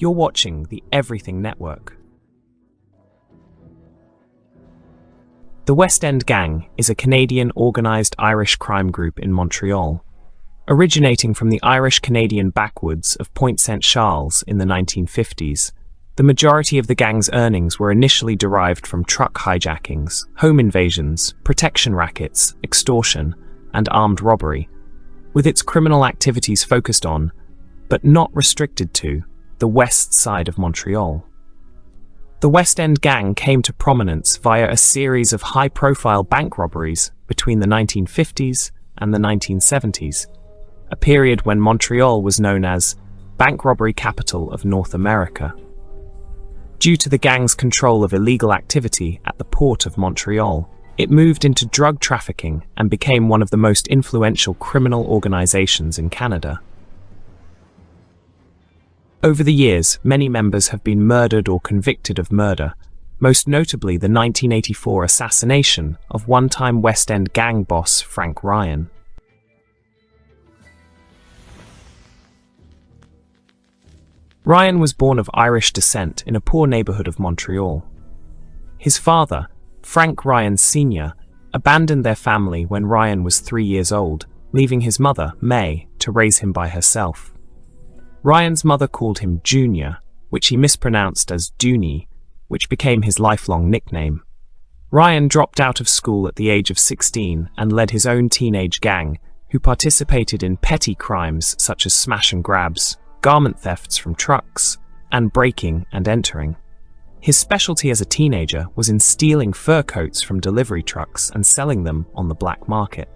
You're watching the Everything Network. The West End Gang is a Canadian organised Irish crime group in Montreal, originating from the Irish-Canadian backwoods of Point Saint Charles in the 1950s. The majority of the gang's earnings were initially derived from truck hijackings, home invasions, protection rackets, extortion, and armed robbery, with its criminal activities focused on, but not restricted to, the west side of Montreal. The West End Gang came to prominence via a series of high-profile bank robberies between the 1950s and the 1970s, a period when Montreal was known as bank robbery capital of North America. Due to the gang's control of illegal activity at the port of Montreal, it moved into drug trafficking and became one of the most influential criminal organizations in Canada. Over the years, many members have been murdered or convicted of murder, most notably the 1984 assassination of one-time West End Gang boss Frank Ryan. Ryan was born of Irish descent in a poor neighborhood of Montreal. His father, Frank Ryan Sr., abandoned their family when Ryan was 3 years old, leaving his mother, May, to raise him by herself. Ryan's mother called him Junior, which he mispronounced as Dooney, which became his lifelong nickname. Ryan dropped out of school at the age of 16 and led his own teenage gang, who participated in petty crimes such as smash and grabs, garment thefts from trucks, and breaking and entering. His specialty as a teenager was in stealing fur coats from delivery trucks and selling them on the black market.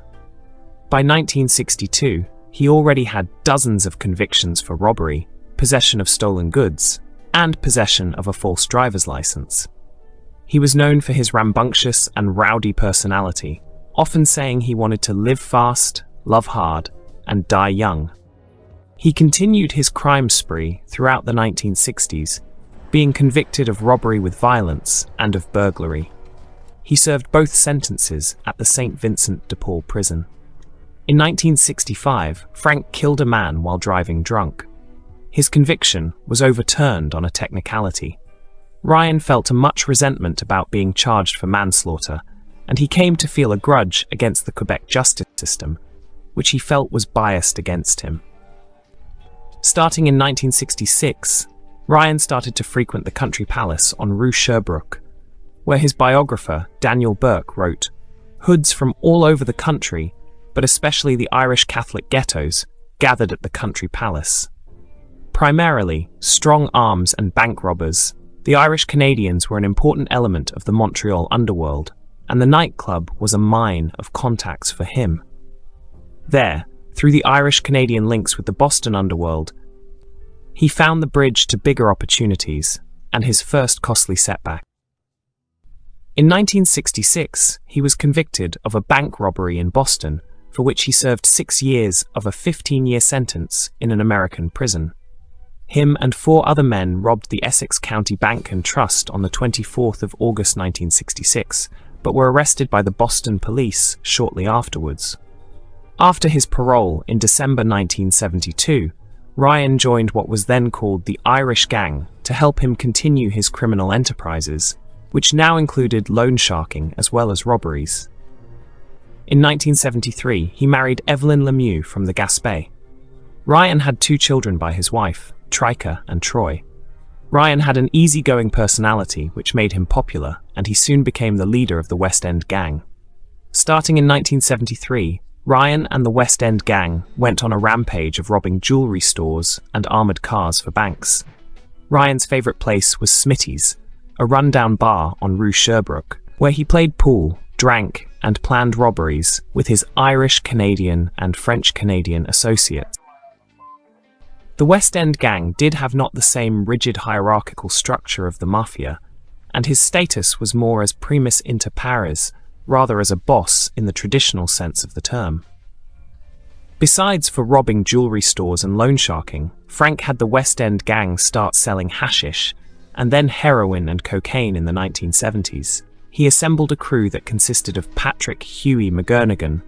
By 1962, he already had dozens of convictions for robbery, possession of stolen goods, and possession of a false driver's license. He was known for his rambunctious and rowdy personality, often saying he wanted to live fast, love hard, and die young. He continued his crime spree throughout the 1960s, being convicted of robbery with violence and of burglary. He served both sentences at the St. Vincent de Paul prison. In 1965, Frank killed a man while driving drunk. His conviction was overturned on a technicality. Ryan felt much resentment about being charged for manslaughter, and he came to feel a grudge against the Quebec justice system, which he felt was biased against him. Starting in 1966, Ryan started to frequent the Country Palace on Rue Sherbrooke, where his biographer, Daniel Burke, wrote, "Hoods from all over the country, but especially the Irish Catholic ghettos, gathered at the Country Palace. Primarily strong arms and bank robbers, the Irish Canadians were an important element of the Montreal underworld, and the nightclub was a mine of contacts for him. There, through the Irish-Canadian links with the Boston underworld, he found the bridge to bigger opportunities and his first costly setback. In 1966, he was convicted of a bank robbery in Boston, for which he served 6 years of a 15-year sentence in an American prison. Him and 4 other men robbed the Essex County Bank and Trust on the 24th of August 1966, but were arrested by the Boston police shortly afterwards. After his parole in December 1972, Ryan joined what was then called the Irish Gang to help him continue his criminal enterprises, which now included loan sharking as well as robberies. In 1973, he married Evelyn Lemieux from the Gaspé. Ryan had 2 children by his wife, Trika and Troy. Ryan had an easygoing personality which made him popular, and he soon became the leader of the West End Gang. Starting in 1973, Ryan and the West End Gang went on a rampage of robbing jewelry stores and armored cars for banks. Ryan's favorite place was Smitty's, a rundown bar on Rue Sherbrooke, where he played pool, drank, and planned robberies with his Irish-Canadian and French-Canadian associates. The West End Gang did have not the same rigid hierarchical structure of the mafia, and his status was more as primus inter pares, rather as a boss in the traditional sense of the term. Besides for robbing jewelry stores and loan sharking, Frank had the West End Gang start selling hashish, and then heroin and cocaine in the 1970s. He assembled a crew that consisted of Patrick Huey McGurnigan,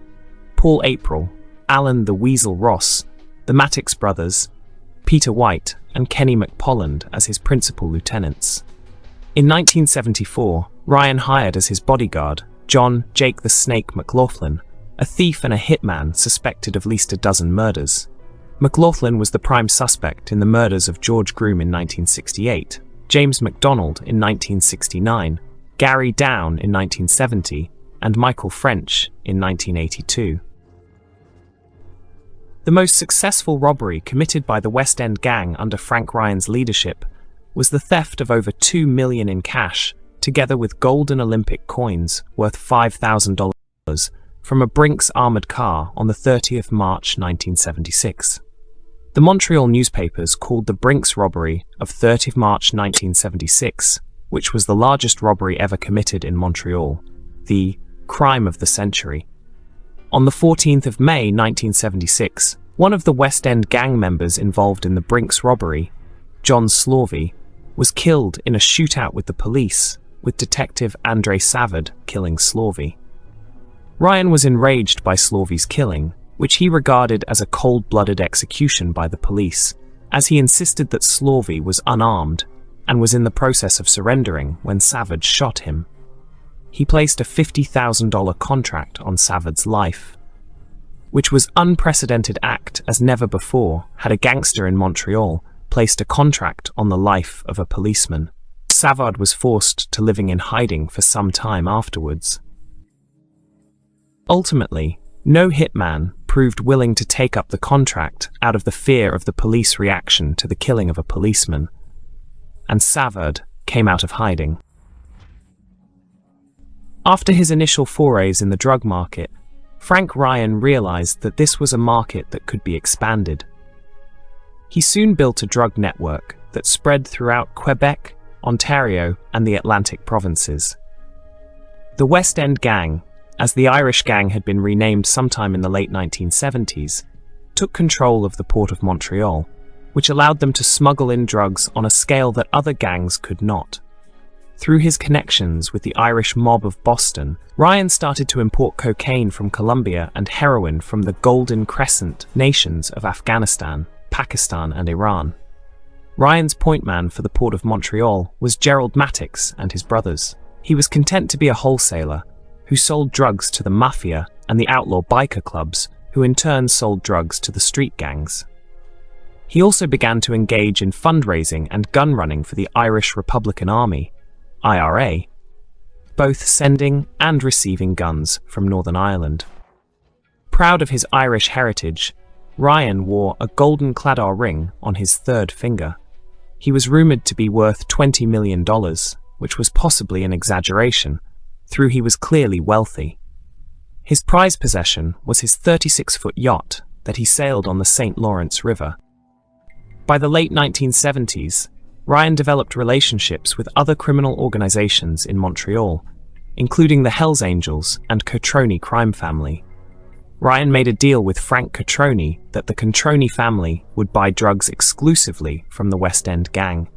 Paul April, Alan the Weasel Ross, the Matticks brothers, Peter White, and Kenny McPolland as his principal lieutenants. In 1974, Ryan hired as his bodyguard John "Jake the Snake" McLaughlin, a thief and a hitman suspected of at least a dozen murders. McLaughlin was the prime suspect in the murders of George Groom in 1968, James McDonald in 1969, Gary Down in 1970, and Michael French in 1982. The most successful robbery committed by the West End gang under Frank Ryan's leadership was the theft of over $2 million in cash, together with golden Olympic coins worth $5,000 from a Brinks armored car on the 30th March 1976. The Montreal newspapers called the Brinks robbery of 30th March 1976, which was the largest robbery ever committed in Montreal, the crime of the century. On the 14th of May 1976, one of the West End gang members involved in the Brinks robbery, John Slorvey, was killed in a shootout with the police, with Detective Andre Savard killing Slorvey. Ryan was enraged by Slorvey's killing, which he regarded as a cold-blooded execution by the police, as he insisted that Slorvey was unarmed and was in the process of surrendering when Savard shot him. He placed a $50,000 contract on Savard's life, which was an unprecedented act, as never before had a gangster in Montreal placed a contract on the life of a policeman. Savard was forced to living in hiding for some time afterwards. Ultimately, no hitman proved willing to take up the contract out of the fear of the police reaction to the killing of a policeman, and Savard came out of hiding. After his initial forays in the drug market, Frank Ryan realized that this was a market that could be expanded. He soon built a drug network that spread throughout Quebec, Ontario, and the Atlantic provinces. The West End Gang, as the Irish Gang had been renamed sometime in the late 1970s, took control of the port of Montreal, which allowed them to smuggle in drugs on a scale that other gangs could not. Through his connections with the Irish mob of Boston, Ryan started to import cocaine from Colombia and heroin from the Golden Crescent nations of Afghanistan, Pakistan, and Iran. Ryan's point man for the port of Montreal was Gerald Matticks and his brothers. He was content to be a wholesaler who sold drugs to the mafia and the outlaw biker clubs, who in turn sold drugs to the street gangs. He also began to engage in fundraising and gun running for the Irish Republican Army, IRA, both sending and receiving guns from Northern Ireland. Proud of his Irish heritage, Ryan wore a golden claddagh ring on his third finger. He was rumored to be worth $20 million, which was possibly an exaggeration, though he was clearly wealthy. His prized possession was his 36-foot yacht that he sailed on the St. Lawrence River. By the late 1970s, Ryan developed relationships with other criminal organizations in Montreal, including the Hells Angels and Cotroni crime family. Ryan made a deal with Frank Cotroni that the Cotroni family would buy drugs exclusively from the West End Gang.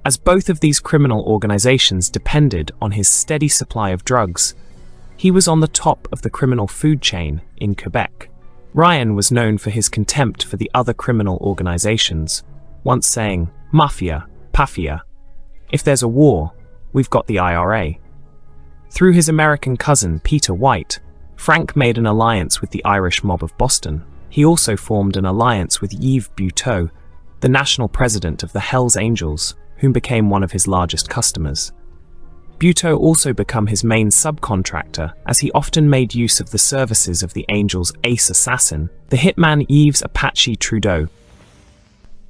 As both of these criminal organizations depended on his steady supply of drugs, he was on the top of the criminal food chain in Quebec. Ryan was known for his contempt for the other criminal organizations, once saying, "Mafia, pafia. If there's a war, we've got the IRA." Through his American cousin Peter White, Frank made an alliance with the Irish mob of Boston. He also formed an alliance with Yves Buteau, the national president of the Hells Angels, whom became one of his largest customers. Buteau also became his main subcontractor, as he often made use of the services of the Angels' ace assassin, the hitman Yves Apache Trudeau.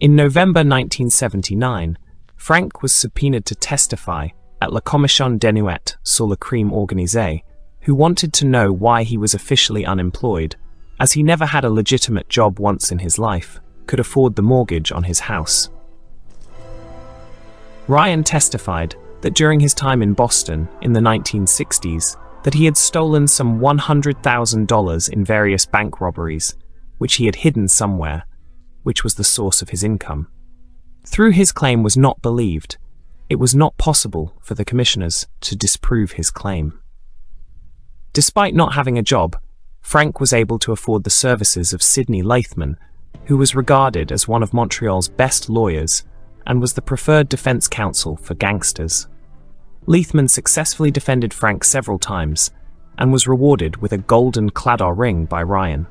In November 1979, Frank was subpoenaed to testify at La Commission d'Enquête sur le crime organisé, who wanted to know why he was officially unemployed, as he never had a legitimate job once in his life, could afford the mortgage on his house. Ryan testified that during his time in Boston in the 1960s, that he had stolen some $100,000 in various bank robberies, which he had hidden somewhere, which was the source of his income. Though his claim was not believed, it was not possible for the commissioners to disprove his claim. Despite not having a job, Frank was able to afford the services of Sidney Lathman, who was regarded as one of Montreal's best lawyers and was the preferred defense counsel for gangsters. Leithman successfully defended Frank several times and was rewarded with a golden Claddagh ring by Ryan.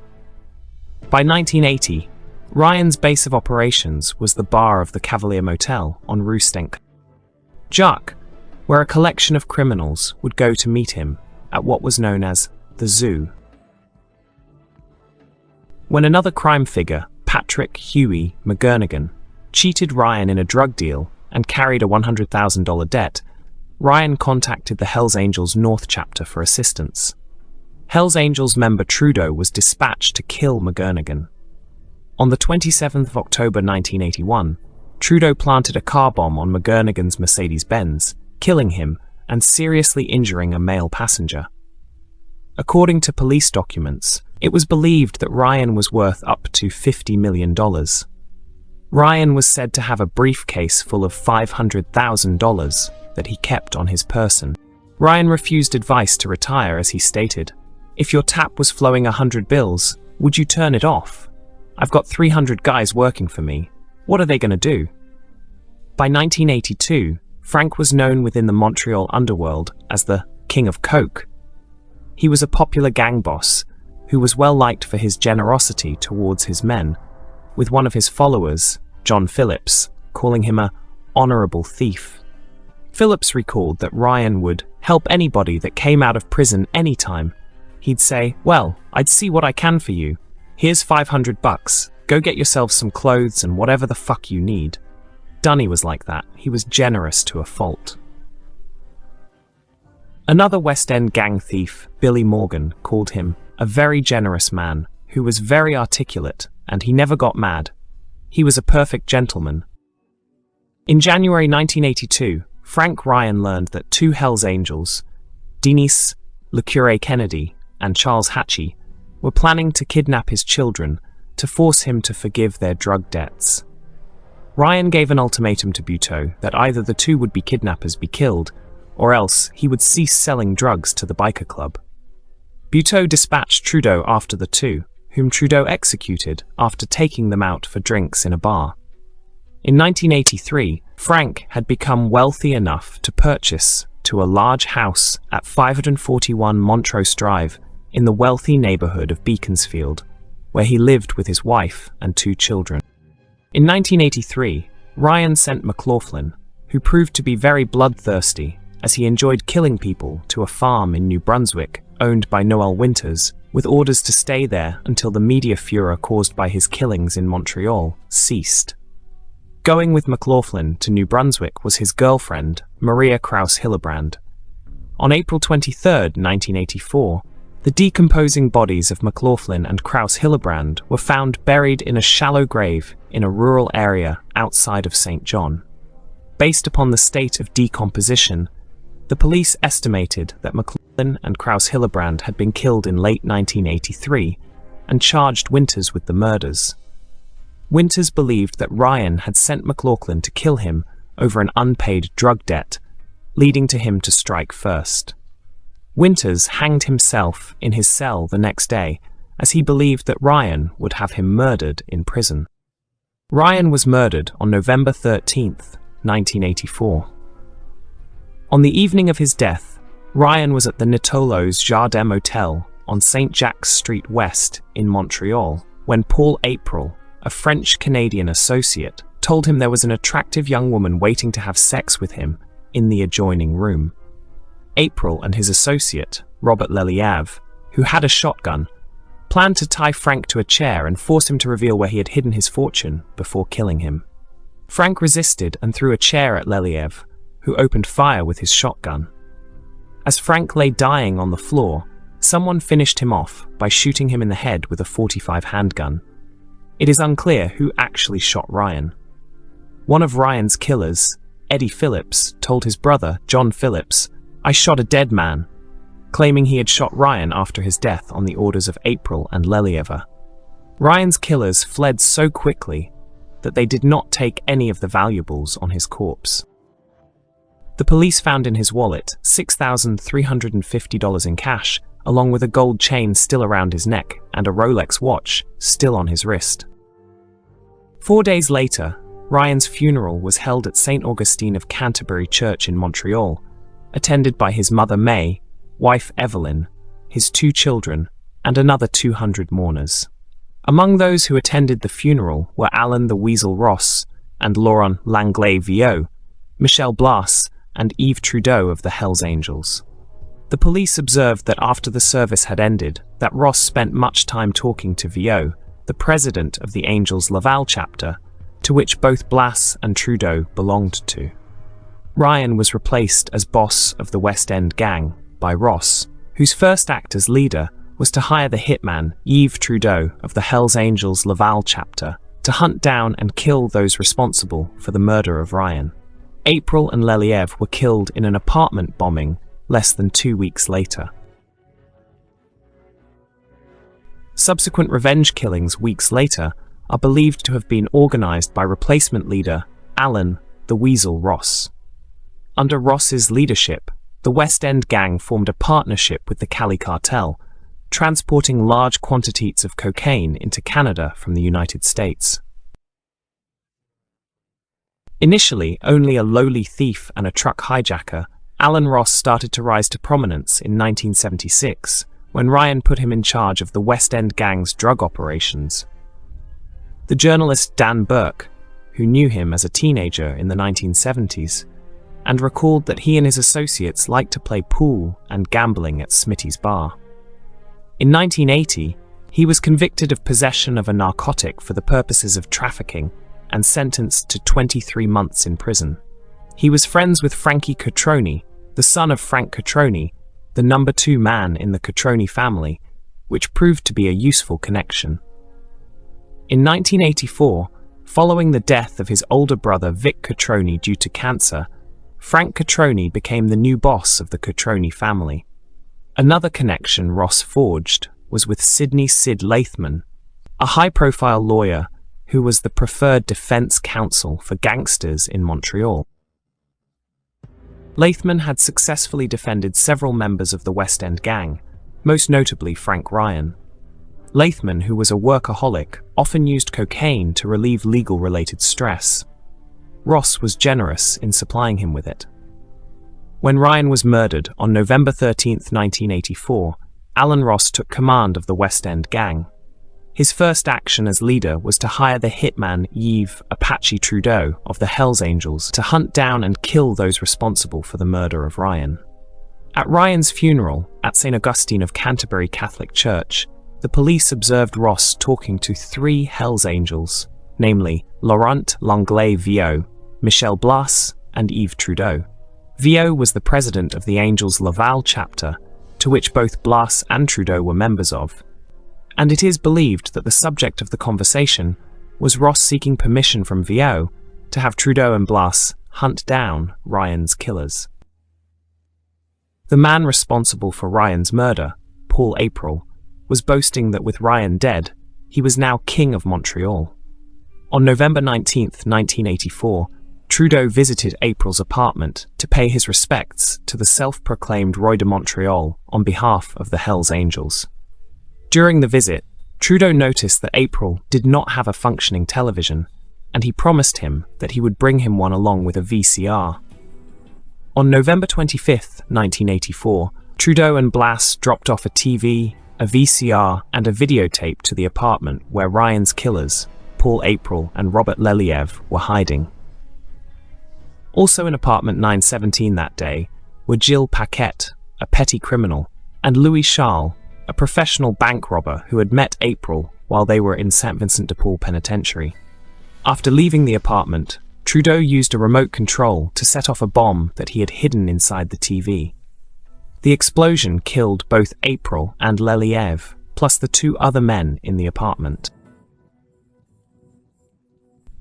By 1980, Ryan's base of operations was the bar of the Cavalier Motel on Rue Stenck, where a collection of criminals would go to meet him at what was known as the Zoo. When another crime figure, Patrick Huey McGurnigan, cheated Ryan in a drug deal and carried a $100,000 debt, Ryan contacted the Hells Angels North chapter for assistance. Hells Angels member Trudeau was dispatched to kill McGurnigan. On the 27th of October 1981, Trudeau planted a car bomb on McGurnigan's Mercedes-Benz, killing him and seriously injuring a male passenger. According to police documents, it was believed that Ryan was worth up to $50 million. Ryan was said to have a briefcase full of $500,000 that he kept on his person. Ryan refused advice to retire as he stated, "If your tap was flowing 100 bills, would you turn it off? I've got 300 guys working for me. What are they going to do?" By 1982, Frank was known within the Montreal underworld as the King of Coke. He was a popular gang boss who was well liked for his generosity towards his men, with one of his followers, John Phillips, calling him a honorable thief. Phillips recalled that Ryan would help anybody that came out of prison anytime. He'd say, "Well, I'd see what I can for you. Here's $500. Go get yourself some clothes and whatever the fuck you need." Dunny was like that. He was generous to a fault. Another West End gang thief, Billy Morgan, called him a very generous man who was very articulate, and he never got mad. He was a perfect gentleman. In January 1982, Frank Ryan learned that two Hells Angels, Denise LeCure Kennedy and Charles Hatchie, were planning to kidnap his children to force him to forgive their drug debts. Ryan gave an ultimatum to Buteau that either the two would be kidnappers be killed, or else he would cease selling drugs to the biker club. Buteau dispatched Trudeau after the two, whom Trudeau executed after taking them out for drinks in a bar. In 1983, Frank had become wealthy enough to purchase to a large house at 541 Montrose Drive in the wealthy neighborhood of Beaconsfield, where he lived with his wife and two children. In 1983, Ryan sent McLaughlin, who proved to be very bloodthirsty as he enjoyed killing people, to a farm in New Brunswick owned by Noel Winters, with orders to stay there until the media furor caused by his killings in Montreal ceased. Going with McLaughlin to New Brunswick was his girlfriend, Maria Krause Hillebrand. On April 23, 1984, the decomposing bodies of McLaughlin and Krause Hillebrand were found buried in a shallow grave in a rural area outside of St. John. Based upon the state of decomposition, the police estimated that McLaughlin and Krause Hillebrand had been killed in late 1983 and charged Winters with the murders. Winters believed that Ryan had sent McLaughlin to kill him over an unpaid drug debt, leading to him to strike first. Winters hanged himself in his cell the next day, as he believed that Ryan would have him murdered in prison. Ryan was murdered on November 13, 1984. On the evening of his death, Ryan was at the Nitolo's Jardin Motel on St. Jacques Street West in Montreal when Paul April, a French-Canadian associate, told him there was an attractive young woman waiting to have sex with him in the adjoining room. April and his associate, Robert Leliave, who had a shotgun, planned to tie Frank to a chair and force him to reveal where he had hidden his fortune before killing him. Frank resisted and threw a chair at Leliave, who opened fire with his shotgun. As Frank lay dying on the floor, someone finished him off by shooting him in the head with a .45 handgun. It is unclear who actually shot Ryan. One of Ryan's killers, Eddie Phillips, told his brother, John Phillips, "I shot a dead man," claiming he had shot Ryan after his death on the orders of April and Leliave. Ryan's killers fled so quickly that they did not take any of the valuables on his corpse. The police found in his wallet $6,350 in cash, along with a gold chain still around his neck and a Rolex watch still on his wrist. 4 days later, Ryan's funeral was held at St. Augustine of Canterbury Church in Montreal, attended by his mother May, wife Evelyn, his 2 children, and another 200 mourners. Among those who attended the funeral were Alan the Weasel Ross and Laurent Langlais Viau, Michel Blas, and Yves Trudeau of the Hells Angels. The police observed that after the service had ended, that Ross spent much time talking to Viau, the president of the Angels Laval chapter, to which both Blas and Trudeau belonged to. Ryan was replaced as boss of the West End gang by Ross, whose first act as leader was to hire the hitman Yves Trudeau of the Hells Angels Laval chapter to hunt down and kill those responsible for the murder of Ryan. April and Leliev were killed in an apartment bombing less than 2 weeks later. Subsequent revenge killings weeks later are believed to have been organized by replacement leader Alan the Weasel Ross. Under Ross's leadership, the West End gang formed a partnership with the Cali cartel, transporting large quantities of cocaine into Canada from the United States. Initially only a lowly thief and a truck hijacker, Alan Ross started to rise to prominence in 1976, when Ryan put him in charge of the West End gang's drug operations. The journalist Dan Burke, who knew him as a teenager in the 1970s, and recalled that he and his associates liked to play pool and gambling at Smitty's bar. In 1980, he was convicted of possession of a narcotic for the purposes of trafficking and sentenced to 23 months in prison. He was friends with Frankie Cotroni, the son of Frank Cotroni, the number 2 man in the Cotroni family, which proved to be a useful connection. In 1984, following the death of his older brother Vic Cotroni due to cancer, Frank Cotroni became the new boss of the Cotroni family. Another connection Ross forged was with Sidney Sid Lathman, a high-profile lawyer who was the preferred defense counsel for gangsters in Montreal. Lathman had successfully defended several members of the West End gang, most notably Frank Ryan. Lathman, who was a workaholic, often used cocaine to relieve legal-related stress. Ross was generous in supplying him with it. When Ryan was murdered on November 13, 1984, Alan Ross took command of the West End gang. His first action as leader was to hire the hitman Yves Apache Trudeau of the Hells Angels to hunt down and kill those responsible for the murder of Ryan. At Ryan's funeral at St. Augustine of Canterbury Catholic Church, the police observed Ross talking to 3 Hells Angels, namely Laurent Langlais Viau, Michel Blas, and Yves Trudeau. Viau was the president of the Angels Laval chapter, to which both Blas and Trudeau were members of, and it is believed that the subject of the conversation was Ross seeking permission from Viau to have Trudeau and Blas hunt down Ryan's killers. The man responsible for Ryan's murder, Paul April, was boasting that with Ryan dead, he was now king of Montreal. On November 19, 1984, Trudeau visited April's apartment to pay his respects to the self-proclaimed Roi de Montreal on behalf of the Hells Angels. During the visit, Trudeau noticed that April did not have a functioning television, and he promised him that he would bring him one along with a VCR. On November 25, 1984, Trudeau and Blas dropped off a TV, a VCR, and a videotape to the apartment where Ryan's killers, Paul April and Robert Leliev, were hiding. Also in apartment 917 that day were Gilles Paquette, a petty criminal, and Louis Charles, a professional bank robber who had met April while they were in St. Vincent de Paul Penitentiary. After leaving the apartment, Trudeau used a remote control to set off a bomb that he had hidden inside the TV. The explosion killed both April and Leliev, plus the 2 other men in the apartment.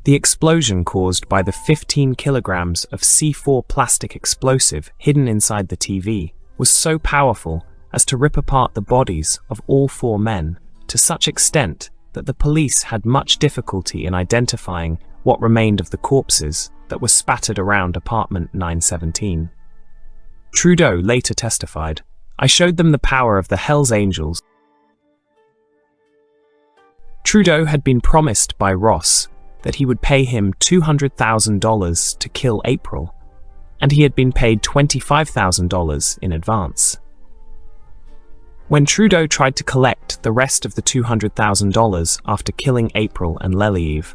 The explosion caused by the 15 kilograms of C4 plastic explosive hidden inside the TV was so powerful as to rip apart the bodies of all 4 men to such extent that the police had much difficulty in identifying what remained of the corpses that were spattered around apartment 917. Trudeau later testified, "I showed them the power of the Hells Angels." Trudeau had been promised by Ross that he would pay him $200,000 to kill April, and he had been paid $25,000 in advance. When Trudeau tried to collect the rest of the $200,000 after killing April and Lelièvre,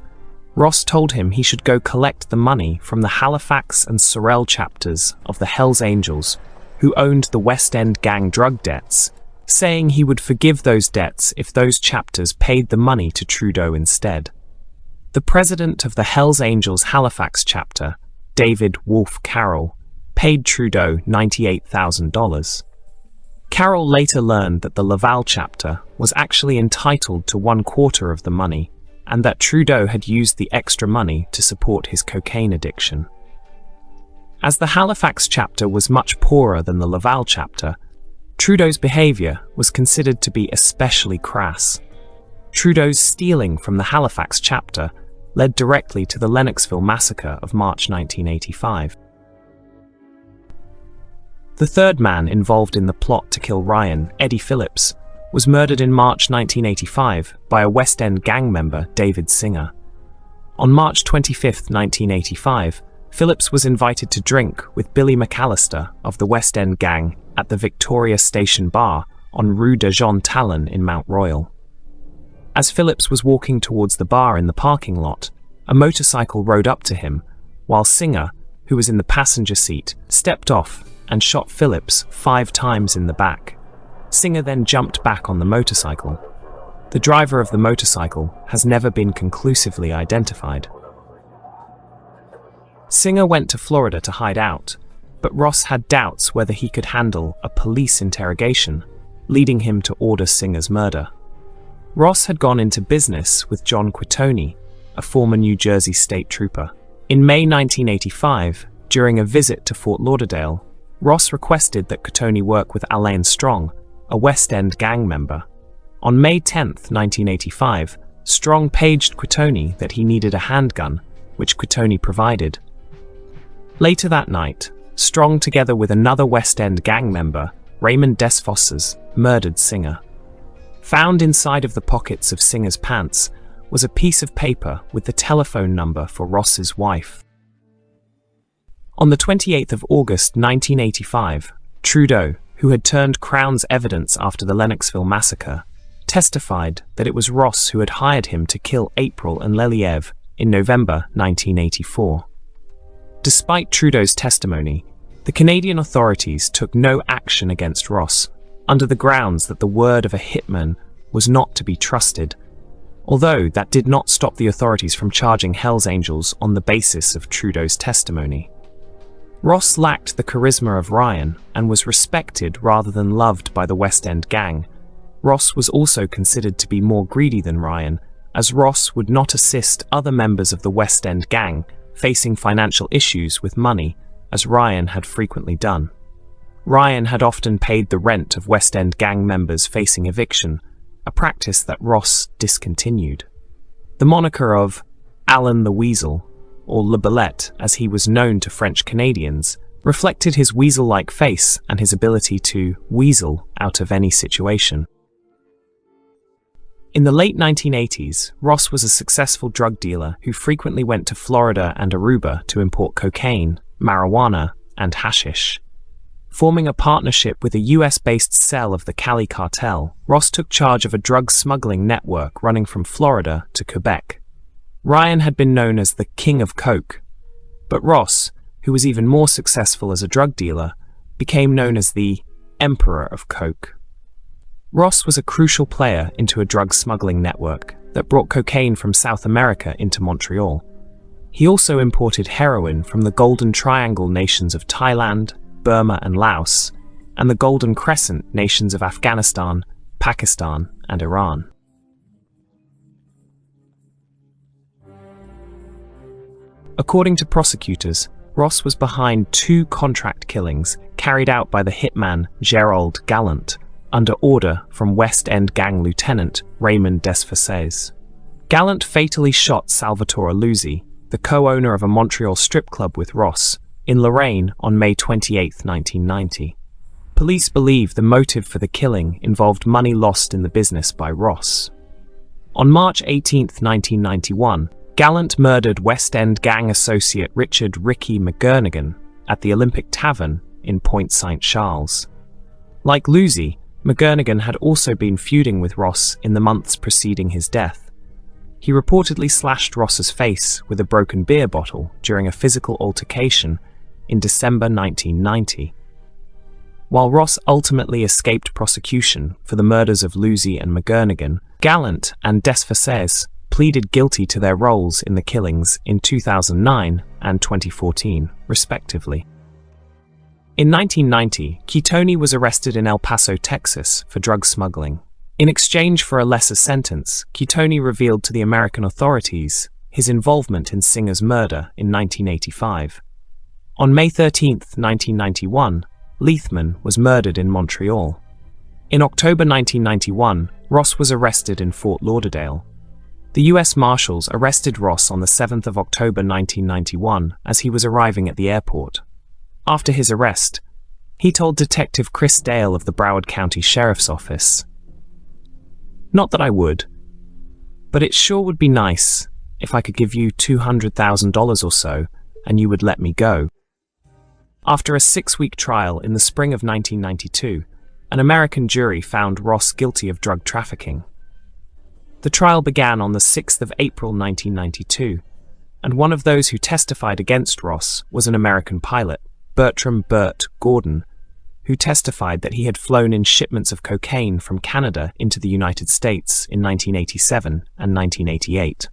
Ross told him he should go collect the money from the Halifax and Sorel chapters of the Hells Angels, who owned the West End gang drug debts, saying he would forgive those debts if those chapters paid the money to Trudeau instead. The president of the Hells Angels Halifax chapter, David Wolfe Carroll, paid Trudeau $98,000. Carroll later learned that the Laval chapter was actually entitled to 1/4 of the money, and that Trudeau had used the extra money to support his cocaine addiction. As the Halifax chapter was much poorer than the Laval chapter, Trudeau's behavior was considered to be especially crass. Trudeau's stealing from the Halifax chapter led directly to the Lennoxville massacre of March 1985. The third man involved in the plot to kill Ryan, Eddie Phillips, was murdered in March 1985 by a West End gang member, David Singer. On March 25, 1985, Phillips was invited to drink with Billy McAllister of the West End gang at the Victoria Station Bar on Rue de Jean Talon in Mount Royal. As Phillips was walking towards the bar in the parking lot, a motorcycle rode up to him, while Singer, who was in the passenger seat, stepped off and shot Phillips 5 times in the back. Singer then jumped back on the motorcycle. The driver of the motorcycle has never been conclusively identified. Singer went to Florida to hide out, but Ross had doubts whether he could handle a police interrogation, leading him to order Singer's murder. Ross had gone into business with John Quitoni, a former New Jersey state trooper. In May 1985, during a visit to Fort Lauderdale, Ross requested that Quitoni work with Alain Strong, a West End gang member. On May 10, 1985, Strong paged Quitoni that he needed a handgun, which Quitoni provided. Later that night, Strong, together with another West End gang member, Raymond Desfosses, murdered Singer. Found inside of the pockets of Singer's pants was a piece of paper with the telephone number for Ross's wife. On the 28th of August 1985, Trudeau, who had turned Crown's evidence after the Lennoxville massacre, testified that it was Ross who had hired him to kill April and Lelièvre in November 1984. Despite Trudeau's testimony, the Canadian authorities took no action against Ross, under the grounds that the word of a hitman was not to be trusted, although that did not stop the authorities from charging Hells Angels on the basis of Trudeau's testimony. Ross lacked the charisma of Ryan and was respected rather than loved by the West End gang. Ross was also considered to be more greedy than Ryan, as Ross would not assist other members of the West End gang facing financial issues with money, as Ryan had frequently done. Ryan had often paid the rent of West End gang members facing eviction, a practice that Ross discontinued. The moniker of Alan the Weasel, or Le Belette as he was known to French Canadians, reflected his weasel-like face and his ability to weasel out of any situation. In the late 1980s, Ross was a successful drug dealer who frequently went to Florida and Aruba to import cocaine, marijuana, and hashish. Forming a partnership with a US-based cell of the Cali cartel, Ross took charge of a drug smuggling network running from Florida to Quebec. Ryan had been known as the King of Coke, but Ross, who was even more successful as a drug dealer, became known as the Emperor of Coke. Ross was a crucial player into a drug smuggling network that brought cocaine from South America into Montreal. He also imported heroin from the Golden Triangle nations of Thailand, Burma and Laos, and the Golden Crescent nations of Afghanistan, Pakistan, and Iran. According to prosecutors, Ross was behind 2 contract killings carried out by the hitman Gerald Gallant, under order from West End gang lieutenant Raymond Desfosses. Gallant fatally shot Salvatore Luzzi, the co-owner of a Montreal strip club with Ross, in Lorraine on May 28, 1990. Police believe the motive for the killing involved money lost in the business by Ross. On March 18, 1991, Gallant murdered West End gang associate Richard "Ricky" McGurnigan at the Olympic Tavern in Point St. Charles. Like Lucy, McGurnigan had also been feuding with Ross in the months preceding his death. He reportedly slashed Ross's face with a broken beer bottle during a physical altercation in December 1990. While Ross ultimately escaped prosecution for the murders of Lucy and McGurnigan, Gallant and Desfasés pleaded guilty to their roles in the killings in 2009 and 2014, respectively. In 1990, Quitoni was arrested in El Paso, Texas, for drug smuggling. In exchange for a lesser sentence, Quitoni revealed to the American authorities his involvement in Singer's murder in 1985. On May 13, 1991, Leithman was murdered in Montreal. In October 1991, Ross was arrested in Fort Lauderdale. The U.S. Marshals arrested Ross on the 7th of October 1991 as he was arriving at the airport. After his arrest, he told Detective Chris Dale of the Broward County Sheriff's Office, "Not that I would, but it sure would be nice if I could give you $200,000 or so and you would let me go." After a 6-week trial in the spring of 1992, an American jury found Ross guilty of drug trafficking. The trial began on the 6th of April 1992, and one of those who testified against Ross was an American pilot, Bertram "Bert" Gordon, who testified that he had flown in shipments of cocaine from Canada into the United States in 1987 and 1988.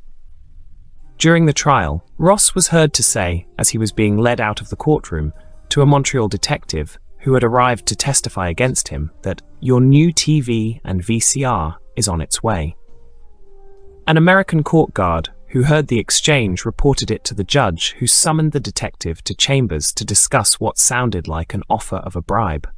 During the trial, Ross was heard to say, as he was being led out of the courtroom, to a Montreal detective who had arrived to testify against him that "your new TV and VCR is on its way." An American court guard who heard the exchange reported it to the judge, who summoned the detective to chambers to discuss what sounded like an offer of a bribe.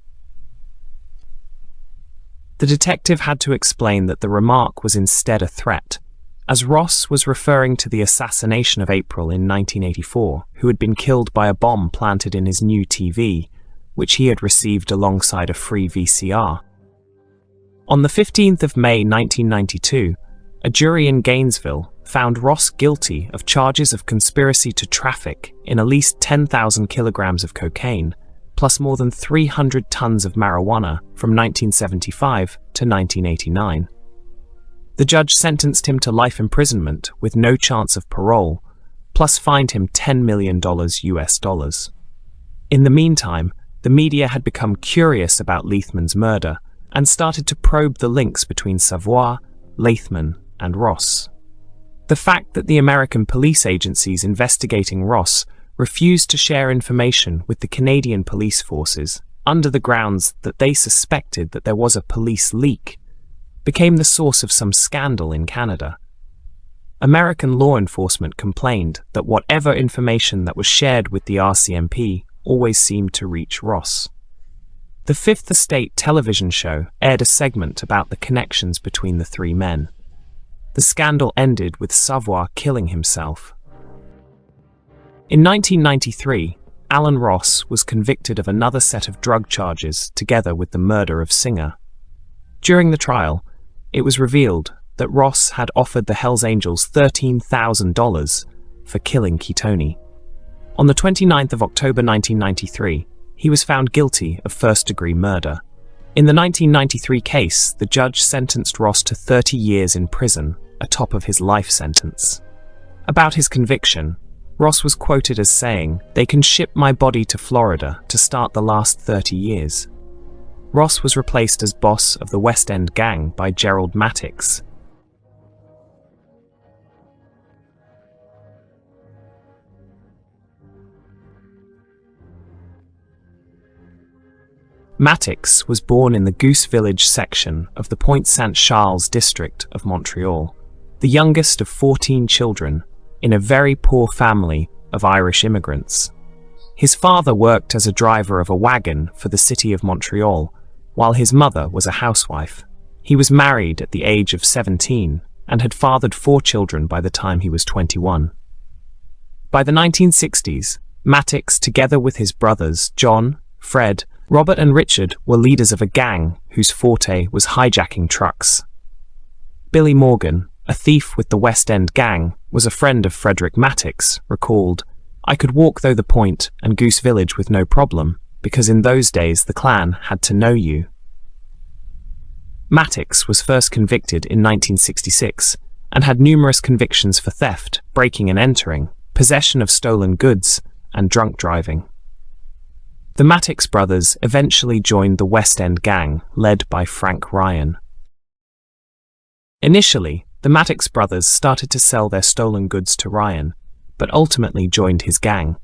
The detective had to explain that the remark was instead a threat, as Ross was referring to the assassination of April in 1984, who had been killed by a bomb planted in his new TV, which he had received alongside a free VCR. On the 15th of May 1992, a jury in Gainesville found Ross guilty of charges of conspiracy to traffic in at least 10,000 kilograms of cocaine, plus more than 300 tons of marijuana from 1975 to 1989. The judge sentenced him to life imprisonment with no chance of parole, plus fined him $10 million US. In the meantime, the media had become curious about Leithman's murder and started to probe the links between Savoy, Leithman, and Ross. The fact that the American police agencies investigating Ross refused to share information with the Canadian police forces under the grounds that they suspected that there was a police leak became the source of some scandal in Canada. American law enforcement complained that whatever information that was shared with the RCMP always seemed to reach Ross. The Fifth Estate television show aired a segment about the connections between the three men. The scandal ended with Savoy killing himself. In 1993, Alan Ross was convicted of another set of drug charges together with the murder of Singer. During the trial, it was revealed that Ross had offered the Hells Angels $13,000 for killing Quitoni. On the 29th of October 1993, he was found guilty of first-degree murder. In the 1993 case, the judge sentenced Ross to 30 years in prison, atop of his life sentence. About his conviction, Ross was quoted as saying, "They can ship my body to Florida to start the last 30 years." Ross was replaced as boss of the West End gang by Gerald Matticks. Matticks was born in the Goose Village section of the Point St. Charles district of Montreal, the youngest of 14 children, in a very poor family of Irish immigrants. His father worked as a driver of a wagon for the city of Montreal, while his mother was a housewife. He was married at the age of 17 and had fathered 4 children by the time he was 21. By the 1960s, Matticks, together with his brothers John, Fred, Robert and Richard, were leaders of a gang whose forte was hijacking trucks. Billy Morgan, a thief with the West End gang, was a friend of Frederick Matticks, recalled, "I could walk through the Point and Goose Village with no problem, because in those days the clan had to know you." Matticks was first convicted in 1966 and had numerous convictions for theft, breaking and entering, possession of stolen goods, and drunk driving. The Matticks brothers eventually joined the West End gang, led by Frank Ryan. Initially, the Matticks brothers started to sell their stolen goods to Ryan, but ultimately joined his gang.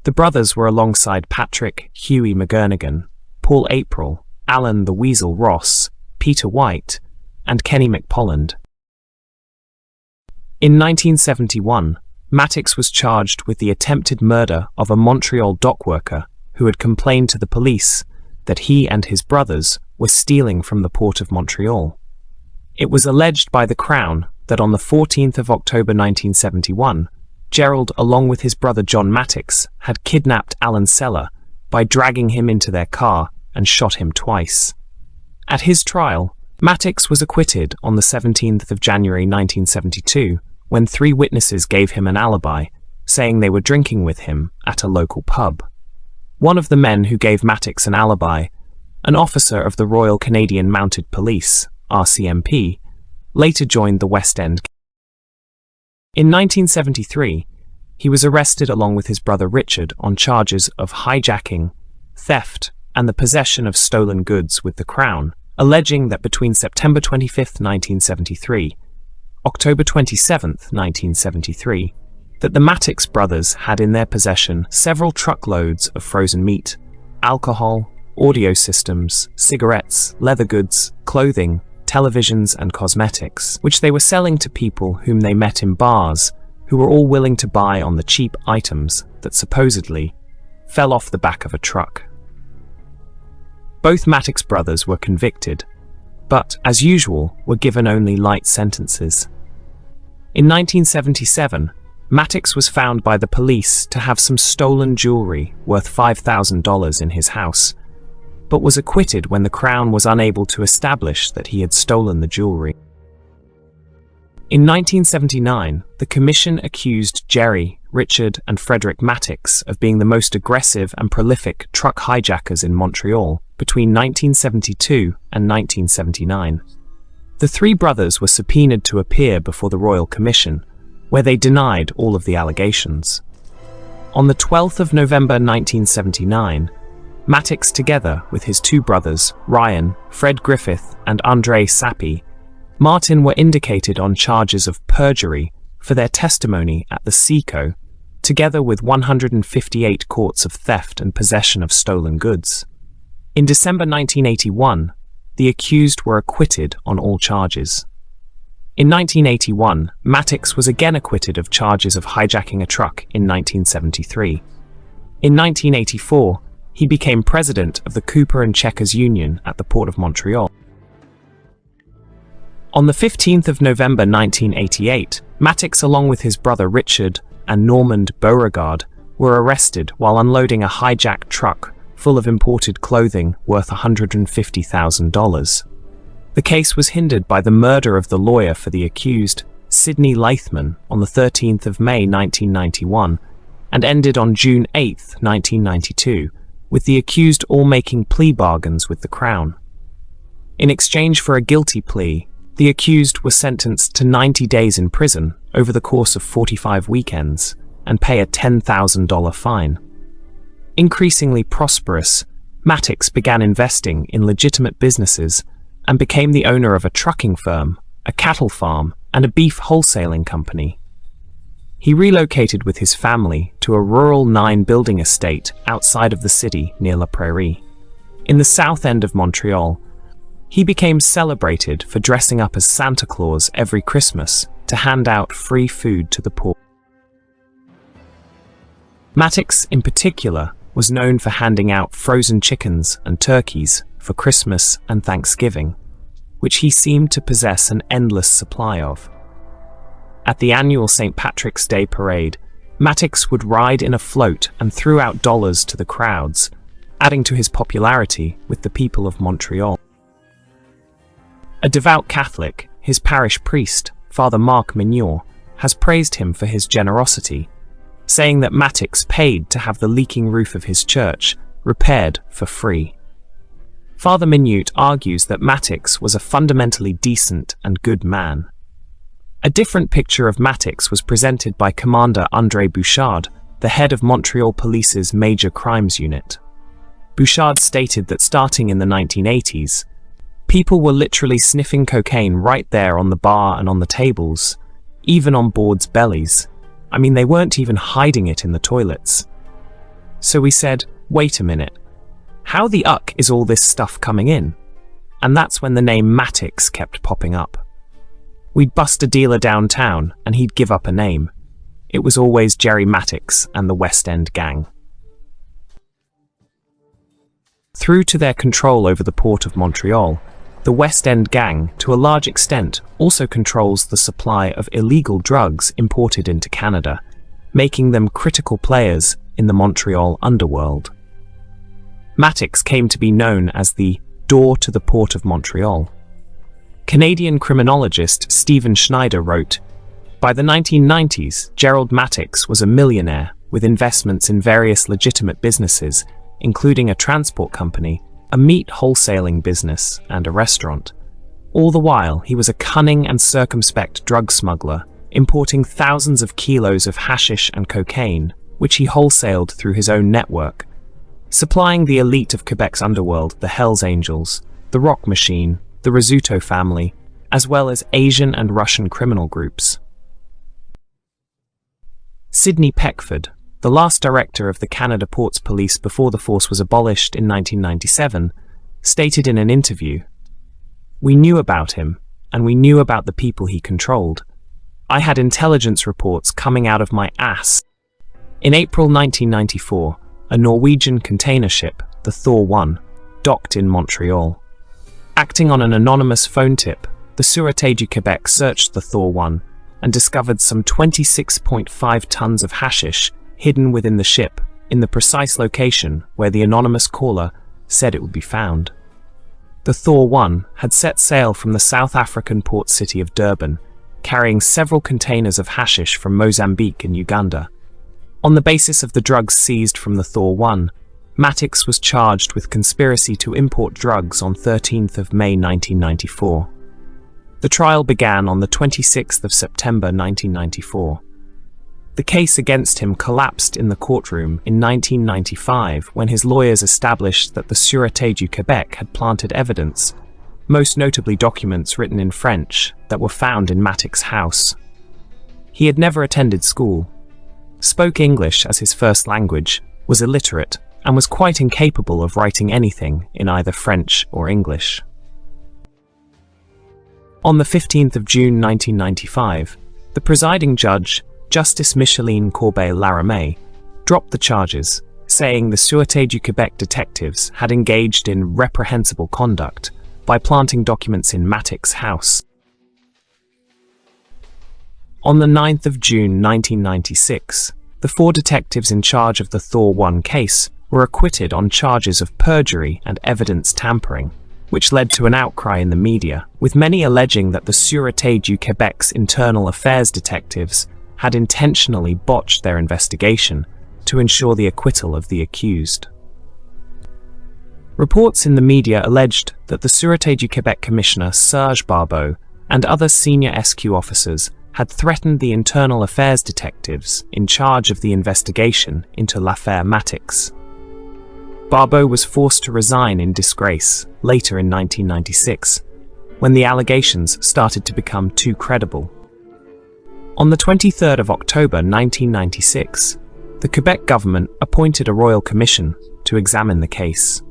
The brothers were alongside Patrick Huey McGurnigan, Paul April, Alan the Weasel Ross, Peter White, and Kenny McPolland. In 1971, Matticks was charged with the attempted murder of a Montreal dockworker who had complained to the police that he and his brothers were stealing from the port of Montreal. It was alleged by the Crown that on the 14th of October 1971, Gerald, along with his brother John Matticks, had kidnapped Alan Seller by dragging him into their car and shot him twice. At his trial, Matticks was acquitted on the 17th of January 1972, when 3 witnesses gave him an alibi, saying they were drinking with him at a local pub. One of the men who gave Matticks an alibi, an officer of the Royal Canadian Mounted Police, RCMP, later joined the West End. In 1973, he was arrested along with his brother Richard on charges of hijacking, theft, and the possession of stolen goods with the Crown, alleging that between September 25, 1973, October 27, 1973, that the Matticks brothers had in their possession several truckloads of frozen meat, alcohol, audio systems, cigarettes, leather goods, clothing, televisions and cosmetics, which they were selling to people whom they met in bars, who were all willing to buy on the cheap items that supposedly fell off the back of a truck. Both Matticks brothers were convicted, but, as usual, were given only light sentences. In 1977, Matticks was found by the police to have some stolen jewelry worth $5,000 in his house, but was acquitted when the Crown was unable to establish that he had stolen the jewelry. In 1979, the Commission accused Jerry, Richard, and Frederick Matticks of being the most aggressive and prolific truck hijackers in Montreal between 1972 and 1979. The 3 brothers were subpoenaed to appear before the Royal Commission, where they denied all of the allegations. On the 12th of November 1979, Matticks, together with his 2 brothers, Ryan, Fred Griffith, and Andre Sappi, Martin, were indicated on charges of perjury for their testimony at the SECO, together with 158 counts of theft and possession of stolen goods. In December 1981, the accused were acquitted on all charges. In 1981, Matticks was again acquitted of charges of hijacking a truck in 1973. In 1984, he became president of the Cooper and Checkers Union at the Port of Montreal. On the 15th of November 1988, Matticks, along with his brother Richard and Normand Beauregard, were arrested while unloading a hijacked truck full of imported clothing worth $150,000. The case was hindered by the murder of the lawyer for the accused, Sidney Lathman, on the 13th of May 1991, and ended on June 8, 1992, with the accused all making plea bargains with the Crown. In exchange for a guilty plea, the accused was sentenced to 90 days in prison over the course of 45 weekends and pay a $10,000 fine. Increasingly prosperous, Matticks began investing in legitimate businesses and became the owner of a trucking firm, a cattle farm, and a beef wholesaling company. He relocated with his family to a rural 9-building estate outside of the city near La Prairie. In the south end of Montreal, he became celebrated for dressing up as Santa Claus every Christmas to hand out free food to the poor. Matticks, in particular, was known for handing out frozen chickens and turkeys for Christmas and Thanksgiving, which he seemed to possess an endless supply of. At the annual St. Patrick's Day parade, Matticks would ride in a float and threw out dollars to the crowds, adding to his popularity with the people of Montreal. A devout Catholic, his parish priest, Father Mark Mignot, has praised him for his generosity, saying that Matticks paid to have the leaking roof of his church repaired for free. Father Minute argues that Matticks was a fundamentally decent and good man. A different picture of Matticks was presented by Commander André Bouchard, the head of Montreal Police's Major Crimes Unit. Bouchard stated that starting in the 1980s, people were literally sniffing cocaine right there on the bar and on the tables, even on boards' bellies. I mean, they weren't even hiding it in the toilets. So we said, wait a minute, how the uck is all this stuff coming in? And that's when the name Matticks kept popping up. We'd bust a dealer downtown and he'd give up a name. It was always Jerry Matticks and the West End Gang. Through to their control over the port of Montreal, the West End Gang, to a large extent, also controls the supply of illegal drugs imported into Canada, making them critical players in the Montreal underworld. Matticks came to be known as the door to the port of Montreal. Canadian criminologist Stephen Schneider wrote, "By the 1990s, Gerald Matticks was a millionaire with investments in various legitimate businesses, including a transport company, a meat wholesaling business, and a restaurant. All the while, he was a cunning and circumspect drug smuggler, importing thousands of kilos of hashish and cocaine, which he wholesaled through his own network, supplying the elite of Quebec's underworld, the Hells Angels, the Rock Machine, the Rizzuto family, as well as Asian and Russian criminal groups." Sidney Peckford, the last director of the Canada Ports Police before the force was abolished in 1997, stated in an interview, "We knew about him, and we knew about the people he controlled. I had intelligence reports coming out of my ass." In April 1994, a Norwegian container ship, the Thor 1, docked in Montreal. Acting on an anonymous phone tip, the Sûreté du Québec searched the Thor 1 and discovered some 26.5 tons of hashish hidden within the ship in the precise location where the anonymous caller said it would be found. The Thor 1 had set sail from the South African port city of Durban, carrying several containers of hashish from Mozambique and Uganda. On the basis of the drugs seized from the Thor 1, Matticks was charged with conspiracy to import drugs on 13th of May 1994. The trial began on the 26th of September 1994. The case against him collapsed in the courtroom in 1995 when his lawyers established that the Sûreté du Québec had planted evidence, most notably documents written in French, that were found in Matticks' house. He had never attended school, spoke English as his first language, was illiterate, and was quite incapable of writing anything in either French or English. On the 15th of June 1995, the presiding judge, Justice Micheline Corbet-Laramé, dropped the charges, saying the Sûreté du Québec detectives had engaged in reprehensible conduct by planting documents in Matticks' house. On the 9th of June 1996, the 4 detectives in charge of the Thor 1 case were acquitted on charges of perjury and evidence tampering, which led to an outcry in the media, with many alleging that the Sûreté du Québec's internal affairs detectives had intentionally botched their investigation to ensure the acquittal of the accused. Reports in the media alleged that the Sûreté du Québec Commissioner Serge Barbeau and other senior SQ officers had threatened the internal affairs detectives in charge of the investigation into l'affaire Matticks. Barbeau was forced to resign in disgrace later in 1996, when the allegations started to become too credible. On the 23rd of October 1996, the Quebec government appointed a royal commission to examine the case.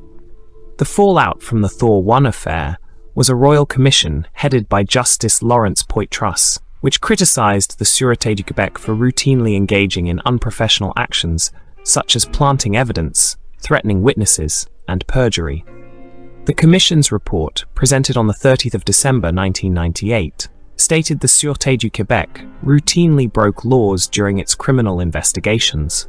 The fallout from the Thor 1 affair was a royal commission headed by Justice Lawrence Poitras, which criticized the Sûreté du Québec for routinely engaging in unprofessional actions such as planting evidence, threatening witnesses, and perjury. The Commission's report, presented on the 30th of December 1998, stated the Sûreté du Québec routinely broke laws during its criminal investigations.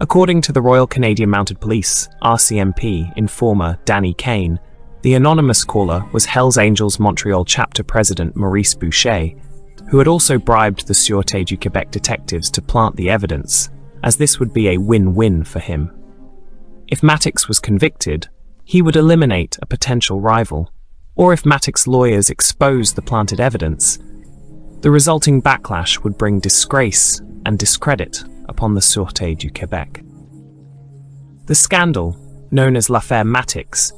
According to the Royal Canadian Mounted Police, RCMP, informer Danny Kane, the anonymous caller was Hells Angels Montreal chapter president Maurice Boucher, who had also bribed the Sûreté du Québec detectives to plant the evidence, as this would be a win-win for him. If Matticks was convicted, he would eliminate a potential rival, or if Matticks' lawyers exposed the planted evidence, the resulting backlash would bring disgrace and discredit upon the Sûreté du Québec. The scandal, known as l'affaire Matticks,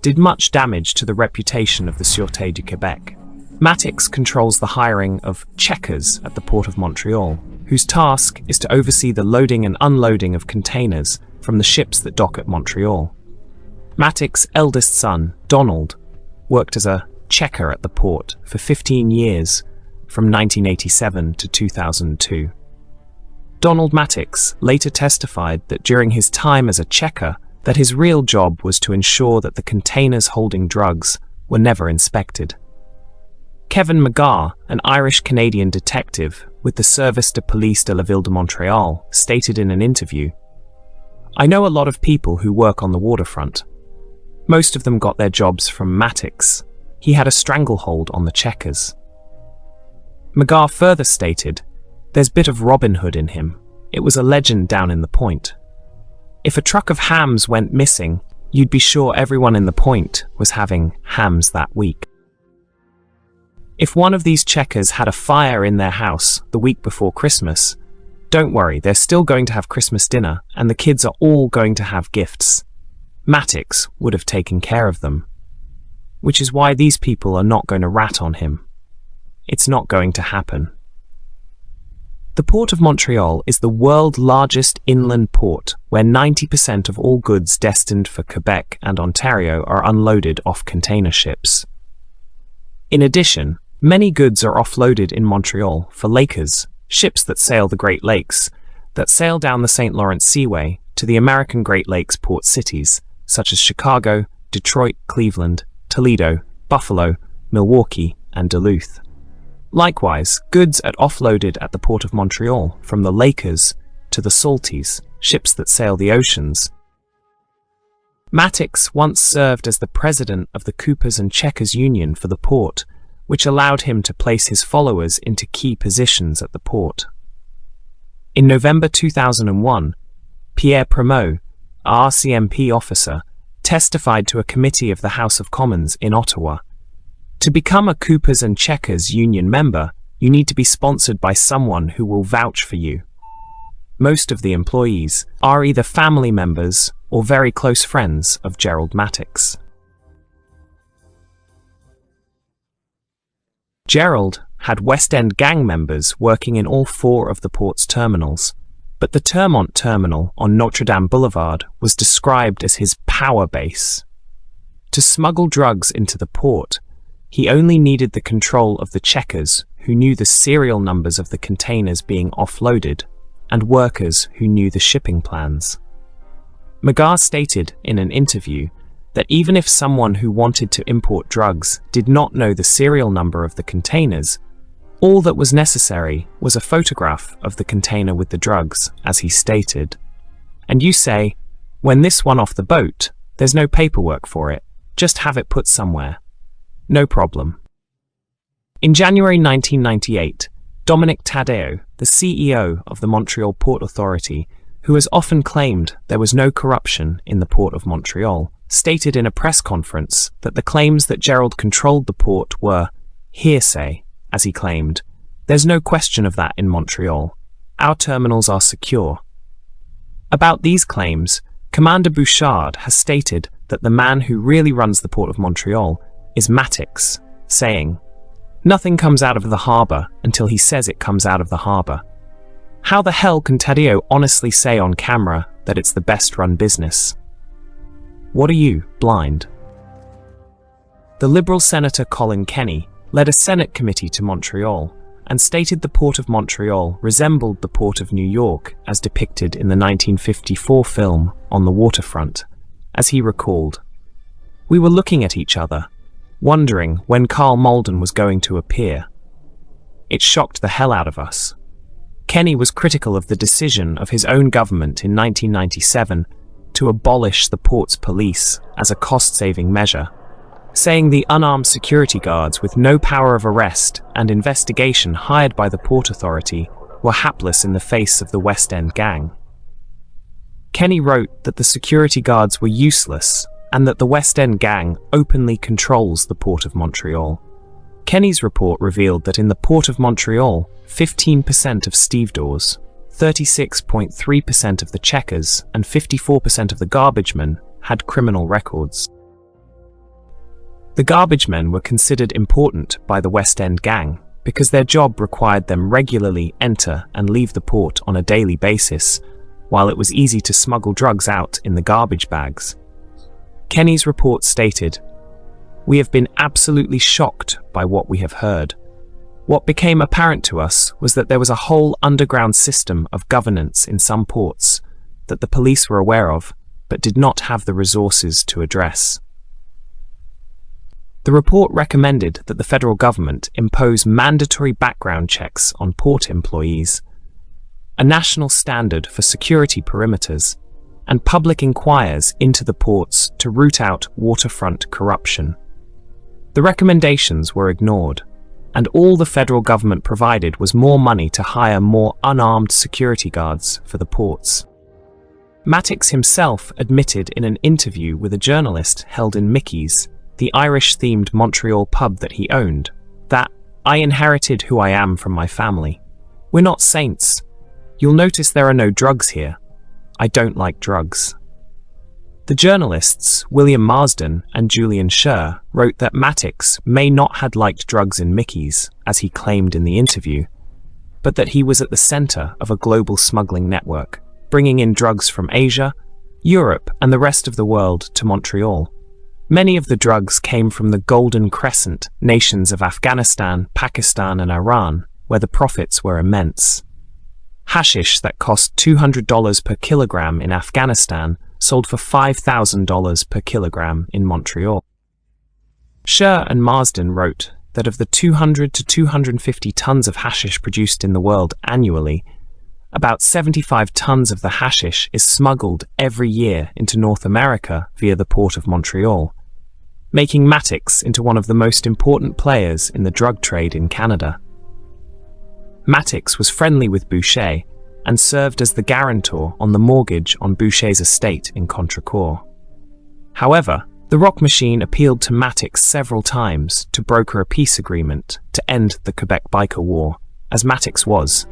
did much damage to the reputation of the Sûreté du Québec. Matticks controls the hiring of checkers at the Port of Montreal, whose task is to oversee the loading and unloading of containers from the ships that dock at Montreal. Matticks' eldest son, Donald, worked as a checker at the port for 15 years, from 1987 to 2002. Donald Matticks later testified that during his time as a checker, that his real job was to ensure that the containers holding drugs were never inspected. Kevin McGarr, an Irish-Canadian detective with the Service de Police de la Ville de Montréal, stated in an interview, "I know a lot of people who work on the waterfront. Most of them got their jobs from Matticks. He had a stranglehold on the checkers." McGarr further stated, "There's a bit of Robin Hood in him. It was a legend down in the Point. If a truck of hams went missing, you'd be sure everyone in the Point was having hams that week. If one of these checkers had a fire in their house the week before Christmas, don't worry, they're still going to have Christmas dinner and the kids are all going to have gifts. Matticks would have taken care of them. Which is why these people are not going to rat on him. It's not going to happen." The Port of Montreal is the world's largest inland port, where 90% of all goods destined for Quebec and Ontario are unloaded off container ships. In addition, many goods are offloaded in Montreal for Lakers, ships that sail the Great Lakes, that sail down the St. Lawrence Seaway to the American Great Lakes port cities, such as Chicago, Detroit, Cleveland, Toledo, Buffalo, Milwaukee, and Duluth. Likewise, goods are offloaded at the Port of Montreal from the Lakers to the Salties, ships that sail the oceans. Matticks once served as the president of the Coopers and Checkers Union for the port, which allowed him to place his followers into key positions at the port. In November 2001, Pierre Primeau, a RCMP officer, testified to a committee of the House of Commons in Ottawa. To become a Coopers and Checkers Union member, you need to be sponsored by someone who will vouch for you. Most of the employees are either family members or very close friends of Gerald Matticks. Gerald had West End gang members working in all 4 of the port's terminals, but the Termont terminal on Notre Dame Boulevard was described as his power base. To smuggle drugs into the port, he only needed the control of the checkers who knew the serial numbers of the containers being offloaded and workers who knew the shipping plans. McGarr stated in an interview that even if someone who wanted to import drugs did not know the serial number of the containers, all that was necessary was a photograph of the container with the drugs, as he stated. And you say, when this one off the boat, there's no paperwork for it, just have it put somewhere. No problem. In January 1998, Dominic Taddeo, the CEO of the Montreal Port Authority, who has often claimed there was no corruption in the Port of Montreal, stated in a press conference that the claims that Gerald controlled the port were hearsay, as he claimed. There's no question of that in Montreal. Our terminals are secure. About these claims, Commander Bouchard has stated that the man who really runs the Port of Montreal is Matticks, saying, "Nothing comes out of the harbour until he says it comes out of the harbour." How the hell can Taddeo honestly say on camera that it's the best run business? What are you, blind? The Liberal Senator Colin Kenny led a Senate committee to Montreal and stated the Port of Montreal resembled the Port of New York as depicted in the 1954 film On the Waterfront. As he recalled, "We were looking at each other, wondering when Carl Malden was going to appear. It shocked the hell out of us." Kenny was critical of the decision of his own government in 1997 to abolish the port's police as a cost-saving measure. saying the unarmed security guards with no power of arrest and investigation hired by the Port Authority were hapless in the face of the West End gang. Kenny wrote that the security guards were useless and that the West End gang openly controls the Port of Montreal. Kenny's report revealed that in the Port of Montreal, 15% of stevedores, 36.3% of the checkers, and 54% of the garbage men had criminal records. The garbage men were considered important by the West End gang because their job required them regularly enter and leave the port on a daily basis, while it was easy to smuggle drugs out in the garbage bags. Kenny's report stated, "We have been absolutely shocked by what we have heard. What became apparent to us was that there was a whole underground system of governance in some ports that the police were aware of, but did not have the resources to address." The report recommended that the federal government impose mandatory background checks on port employees, a national standard for security perimeters, and public inquiries into the ports to root out waterfront corruption. The recommendations were ignored, and all the federal government provided was more money to hire more unarmed security guards for the ports. Matticks himself admitted in an interview with a journalist held in Mickey's, the Irish-themed Montreal pub that he owned, that "I inherited who I am from my family. We're not saints. You'll notice there are no drugs here. I don't like drugs." The journalists William Marsden and Julian Scher wrote that Matticks may not have liked drugs in Mickey's, as he claimed in the interview, but that he was at the center of a global smuggling network, bringing in drugs from Asia, Europe, and the rest of the world to Montreal. Many of the drugs came from the Golden Crescent nations of Afghanistan, Pakistan, and Iran, where the profits were immense. Hashish that cost $200 per kilogram in Afghanistan sold for $5,000 per kilogram in Montreal. Scher and Marsden wrote that of the 200 to 250 tons of hashish produced in the world annually, about 75 tons of the hashish is smuggled every year into North America via the Port of Montreal, making Matticks into one of the most important players in the drug trade in Canada. Matticks was friendly with Boucher and served as the guarantor on the mortgage on Boucher's estate in Contrecoeur. However, the Rock Machine appealed to Matticks several times to broker a peace agreement to end the Quebec Biker War, as Matticks was,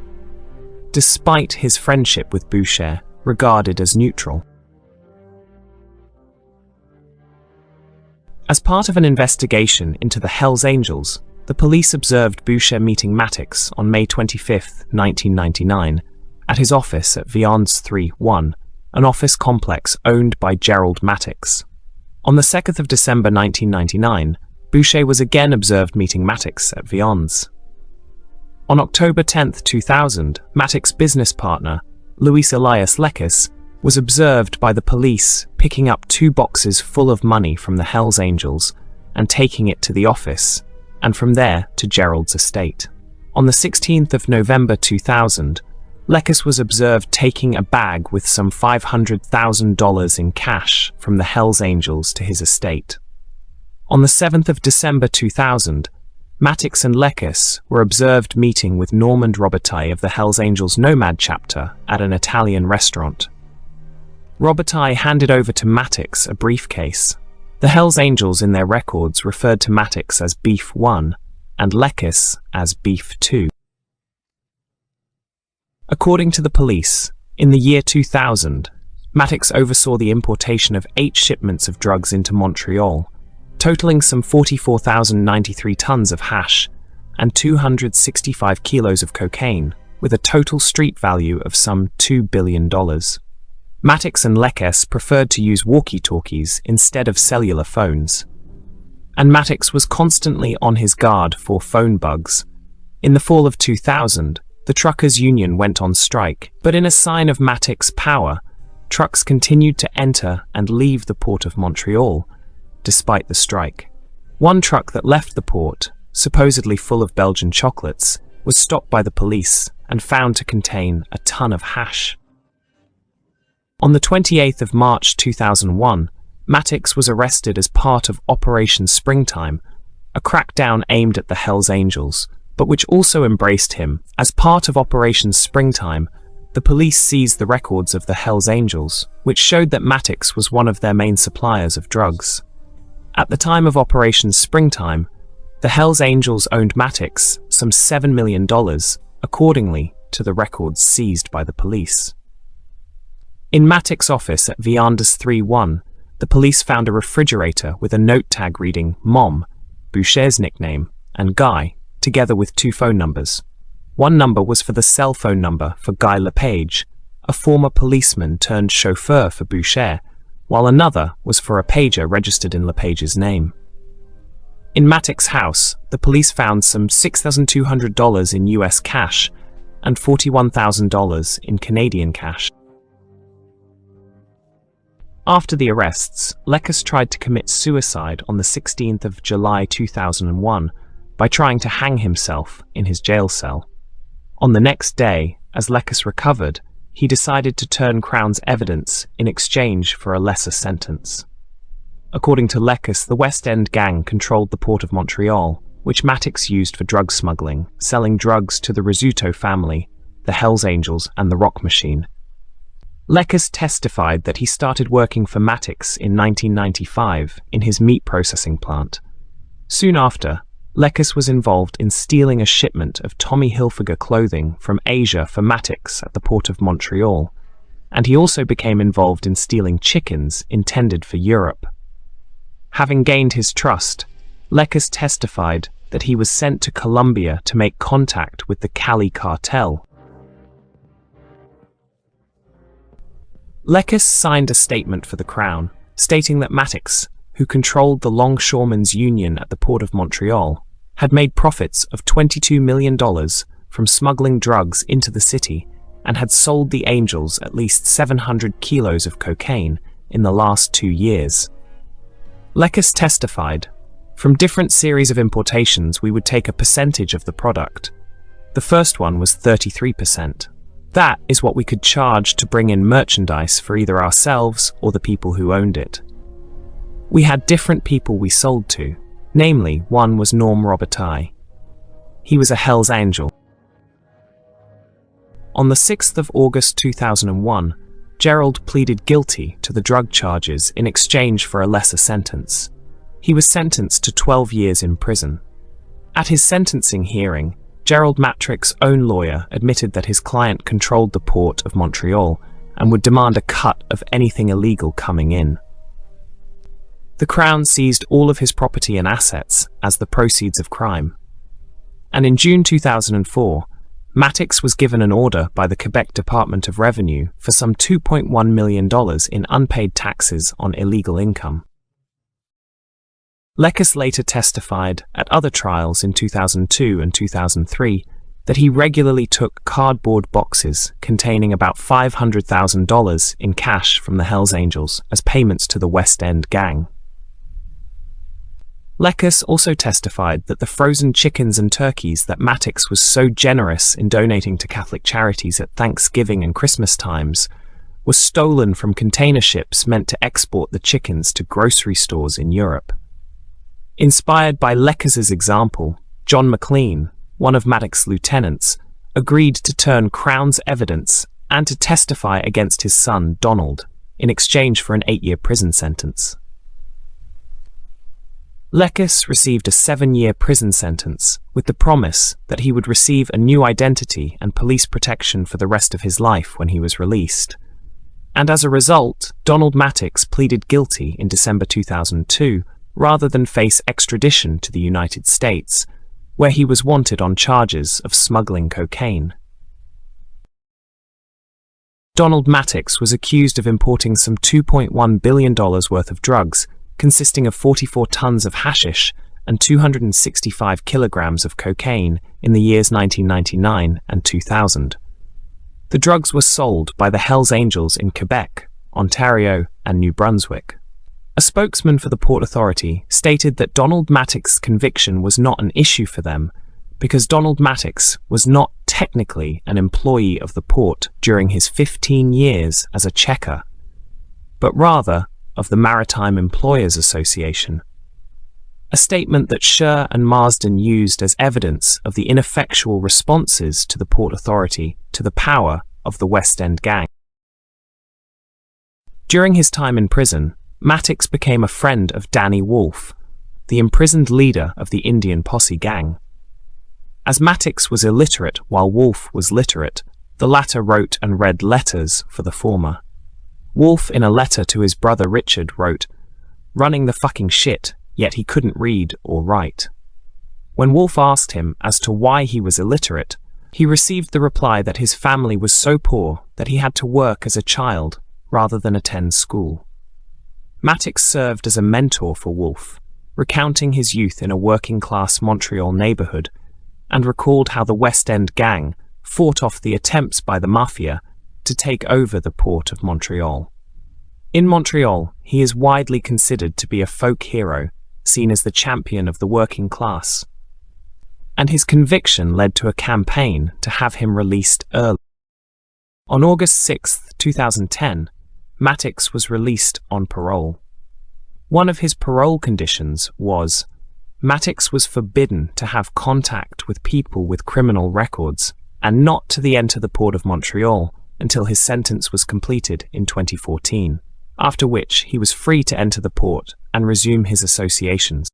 despite his friendship with Boucher, regarded as neutral. As part of an investigation into the Hells Angels, the police observed Boucher meeting Matticks on May 25, 1999, at his office at Viands 3-1, an office complex owned by Gerald Matticks. On the 2nd of December 1999, Boucher was again observed meeting Matticks at Viands. On October 10, 2000, Matticks' business partner, Luis Elias Lekes, was observed by the police picking up 2 boxes full of money from the Hells Angels and taking it to the office, and from there to Gerald's estate. On the 16th of November 2000, Lekes was observed taking a bag with some $500,000 in cash from the Hells Angels to his estate. On the 7th of December 2000, Matticks and Lekes were observed meeting with Normand Robitaille of the Hells Angels Nomad chapter at an Italian restaurant. Robitaille handed over to Matticks a briefcase. The Hells Angels in their records referred to Matticks as Beef 1 and Lekes as Beef 2. According to the police, in the year 2000, Matticks oversaw the importation of 8 shipments of drugs into Montreal, totaling some 44,093 tons of hash and 265 kilos of cocaine, with a total street value of some $2 billion. Matticks and Lekes preferred to use walkie-talkies instead of cellular phones, and Matticks was constantly on his guard for phone bugs. In the fall of 2000, the truckers' union went on strike, but in a sign of Matticks' power, trucks continued to enter and leave the Port of Montreal, despite the strike. One truck that left the port, supposedly full of Belgian chocolates, was stopped by the police and found to contain a ton of hash. On the 28th of March 2001, Matticks was arrested as part of Operation Springtime, a crackdown aimed at the Hells Angels, but which also embraced him. As part of Operation Springtime, the police seized the records of the Hells Angels, which showed that Matticks was one of their main suppliers of drugs. At the time of Operation Springtime, the Hells Angels owned Matticks some $7 million, accordingly to the records seized by the police. In Matticks' office at Viandas 3-1, the police found a refrigerator with a note tag reading Mom, Boucher's nickname, and Guy, together with 2 phone numbers. One number was for the cell phone number for Guy LePage, a former policeman turned chauffeur for Boucher, while another was for a pager registered in LePage's name. In Matticks' house, the police found some $6,200 in US cash and $41,000 in Canadian cash. After the arrests, Lekas tried to commit suicide on the 16th of July 2001 by trying to hang himself in his jail cell. On the next day, as Lekas recovered, he decided to turn Crown's evidence in exchange for a lesser sentence. According to Lekas, the West End gang controlled the port of Montreal, which Matticks used for drug smuggling, selling drugs to the Rizzuto family, the Hells Angels, and the Rock Machine. Lekas testified that he started working for Matticks in 1995 in his meat processing plant. Soon after, Lekas was involved in stealing a shipment of Tommy Hilfiger clothing from Asia for Matticks at the port of Montreal, and he also became involved in stealing chickens intended for Europe. Having gained his trust, Lekas testified that he was sent to Colombia to make contact with the Cali cartel. Lekas signed a statement for the Crown, stating that Matticks, who controlled the Longshoremen's Union at the port of Montreal, had made profits of $22 million from smuggling drugs into the city and had sold the Angels at least 700 kilos of cocaine in the last 2 years. Lekas testified, "From different series of importations we would take a percentage of the product. The first one was 33%. That is what we could charge to bring in merchandise for either ourselves or the people who owned it. We had different people we sold to, namely one was Norm Robitaille. He was a Hells Angel." On the 6th of August 2001, Gerald pleaded guilty to the drug charges in exchange for a lesser sentence. He was sentenced to 12 years in prison. At his sentencing hearing, Gerald Matticks' own lawyer admitted that his client controlled the port of Montreal and would demand a cut of anything illegal coming in. The Crown seized all of his property and assets as the proceeds of crime. And in June 2004, Matticks was given an order by the Quebec Department of Revenue for some $2.1 million in unpaid taxes on illegal income. Lekas later testified at other trials in 2002 and 2003 that he regularly took cardboard boxes containing about $500,000 in cash from the Hells Angels as payments to the West End gang. Lekas also testified that the frozen chickens and turkeys that Matticks was so generous in donating to Catholic charities at Thanksgiving and Christmas times were stolen from container ships meant to export the chickens to grocery stores in Europe. Inspired by Lekas's example, John McLean, one of Matticks' lieutenants, agreed to turn Crown's evidence and to testify against his son, Donald, in exchange for an 8-year prison sentence. Lekas received a 7-year prison sentence with the promise that he would receive a new identity and police protection for the rest of his life when he was released. And as a result, Donald Matticks pleaded guilty in December 2002 rather than face extradition to the United States, where he was wanted on charges of smuggling cocaine. Donald Matticks was accused of importing some $2.1 billion worth of drugs, consisting of 44 tons of hashish and 265 kilograms of cocaine in the years 1999 and 2000. The drugs were sold by the Hells Angels in Quebec, Ontario, and New Brunswick. A spokesman for the Port Authority stated that Donald Matticks' conviction was not an issue for them because Donald Matticks was not technically an employee of the port during his 15 years as a checker, but rather of the Maritime Employers Association, a statement that Sher and Marsden used as evidence of the ineffectual responses to the Port Authority to the power of the West End gang. During his time in prison, Matticks became a friend of Danny Wolfe, the imprisoned leader of the Indian Posse gang. As Matticks was illiterate while Wolfe was literate, the latter wrote and read letters for the former. Wolfe, in a letter to his brother Richard, wrote, "Running the fucking shit, yet he couldn't read or write." When Wolfe asked him as to why he was illiterate, he received the reply that his family was so poor that he had to work as a child rather than attend school. Matticks served as a mentor for Wolfe, recounting his youth in a working-class Montreal neighborhood, and recalled how the West End gang fought off the attempts by the mafia to take over the port of Montreal. In Montreal, he is widely considered to be a folk hero, seen as the champion of the working class, and his conviction led to a campaign to have him released early. On August 6, 2010, Matticks was released on parole. One of his parole conditions was Matticks was forbidden to have contact with people with criminal records and not to enter the Port of Montreal until his sentence was completed in 2014, after which he was free to enter the port and resume his associations.